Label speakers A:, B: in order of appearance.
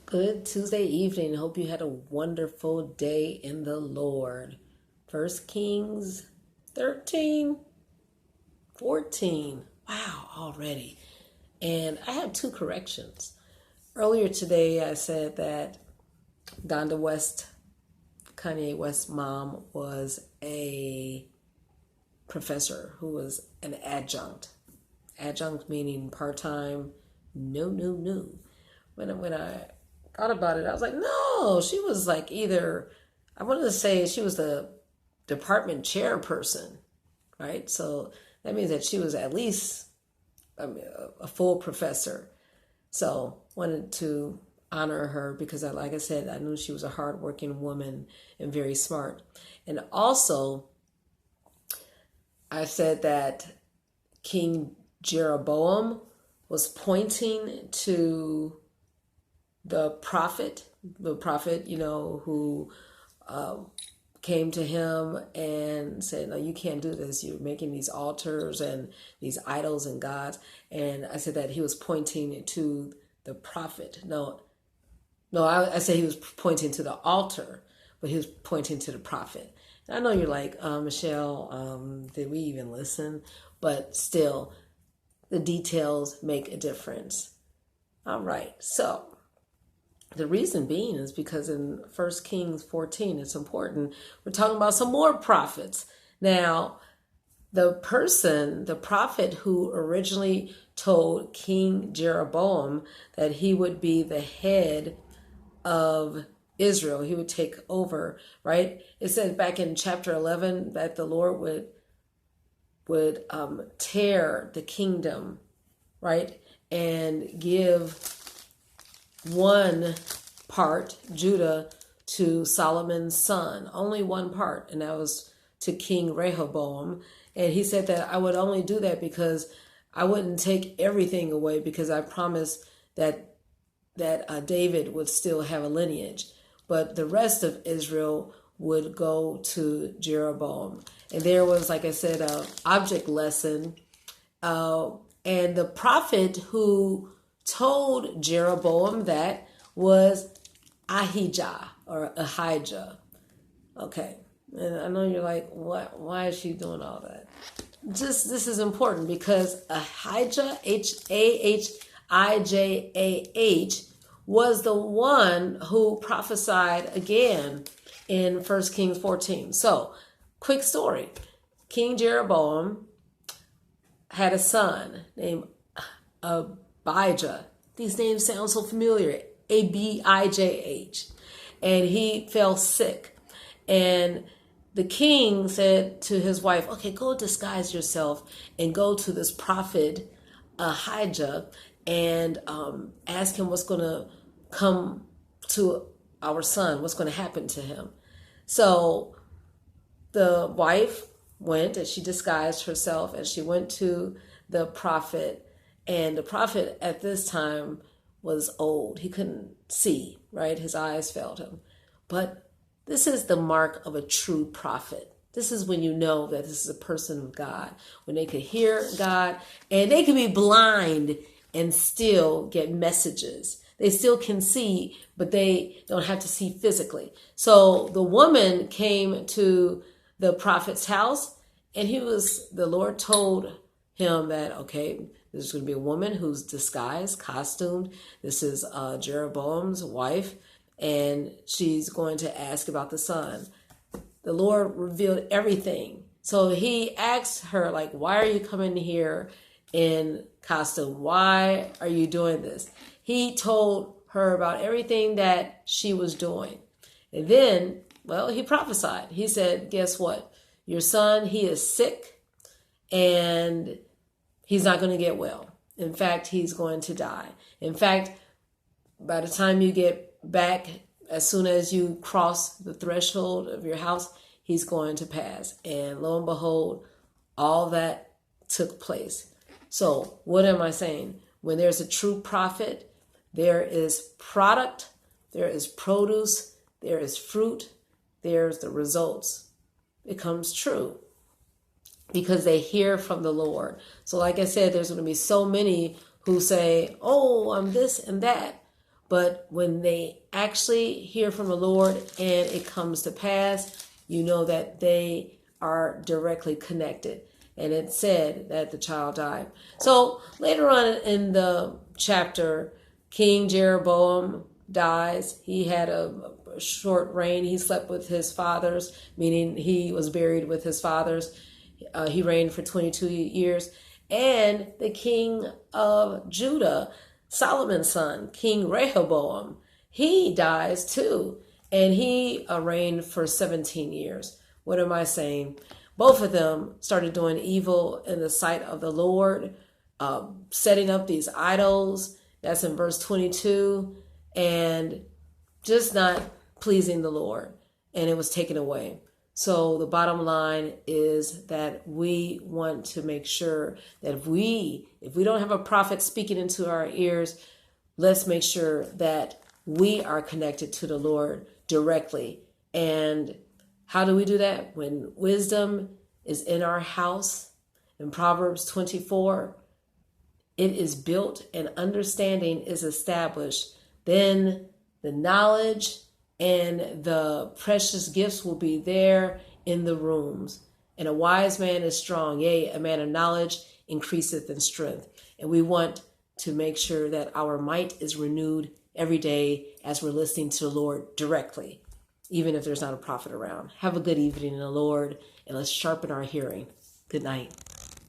A: Good Tuesday evening. Hope you had a wonderful day in the Lord. 1 Kings 13, 14. Wow, already. And I have two corrections. Earlier today, I said that Donda West, Kanye West's mom, was a professor who was an adjunct. Adjunct meaning part-time. No. When I thought about it, I was like, no, she was like either, I wanted to say she was the department chairperson, right? So that means that she was at least a full professor. So wanted to honor her because, like I said, I knew she was a hardworking woman and very smart. And also, I said that King Jeroboam was pointing to the prophet, who came to him and said, no, you can't do this. You're making these altars and these idols and gods. And I said that he was pointing to the prophet. No, I said he was pointing to the altar, but he was pointing to the prophet. And I know you're like, Michelle, did we even listen? But still, the details make a difference. All right, so the reason being is because in 1 Kings 14, it's important. We're talking about some more prophets. Now, the prophet who originally told King Jeroboam that he would be the head of Israel, he would take over, right? It says back in chapter 11 that the Lord would tear the kingdom, right? And give one part, Judah, to Solomon's son, only one part, and that was to King Rehoboam. And he said that I would only do that because I wouldn't take everything away, because I promised that David would still have a lineage, but the rest of Israel would go to Jeroboam. And there was, like I said, an object lesson, and the prophet who told Jeroboam that was Ahijah or Ahijah. Okay. And I know you're like, what? Why is she doing all that? This is important because Ahijah, Ahijah, was the one who prophesied again in 1 Kings 14. So, quick story. King Jeroboam had a son named Abijah. These names sound so familiar. Abijah. And he fell sick. And the king said to his wife, okay, go disguise yourself and go to this prophet Ahijah and ask him what's going to come to our son, what's going to happen to him. So the wife went and she disguised herself and she went to the prophet. And the prophet at this time was old. He couldn't see, right? His eyes failed him. But this is the mark of a true prophet. This is when you know that this is a person of God, when they could hear God and they could be blind and still get messages. They still can see, but they don't have to see physically. So the woman came to the prophet's house, and the Lord told him that, okay, there's going to be a woman who's disguised, costumed. This is Jeroboam's wife, and she's going to ask about the son. The Lord revealed everything. So he asked her, like, why are you coming here in costume? Why are you doing this? He told her about everything that she was doing. And then, well, he prophesied. He said, guess what? Your son, he is sick, and he's not going to get well. In fact, he's going to die. In fact, by the time you get back, as soon as you cross the threshold of your house, he's going to pass. And lo and behold, all that took place. So what am I saying? When there's a true prophet, there is product, there is produce, there is fruit, there's the results. It comes true because they hear from the Lord. So like I said, there's going to be so many who say, oh, I'm this and that. But when they actually hear from the Lord and it comes to pass, you know that they are directly connected. And it said that the child died. So later on in the chapter, King Jeroboam dies. He had a short reign. He slept with his fathers, meaning he was buried with his fathers. He reigned for 22 years. And the king of Judah, Solomon's son, King Rehoboam, he dies too. And he reigned for 17 years. What am I saying? Both of them started doing evil in the sight of the Lord, setting up these idols. That's in verse 22. And just not pleasing the Lord. And it was taken away. So the bottom line is that we want to make sure that if we don't have a prophet speaking into our ears, let's make sure that we are connected to the Lord directly. And how do we do that? When wisdom is in our house, in Proverbs 24, it is built and understanding is established, then the knowledge and the precious gifts will be there in the rooms. And a wise man is strong. Yea, a man of knowledge increaseth in strength. And we want to make sure that our might is renewed every day as we're listening to the Lord directly, even if there's not a prophet around. Have a good evening in the Lord, and let's sharpen our hearing. Good night.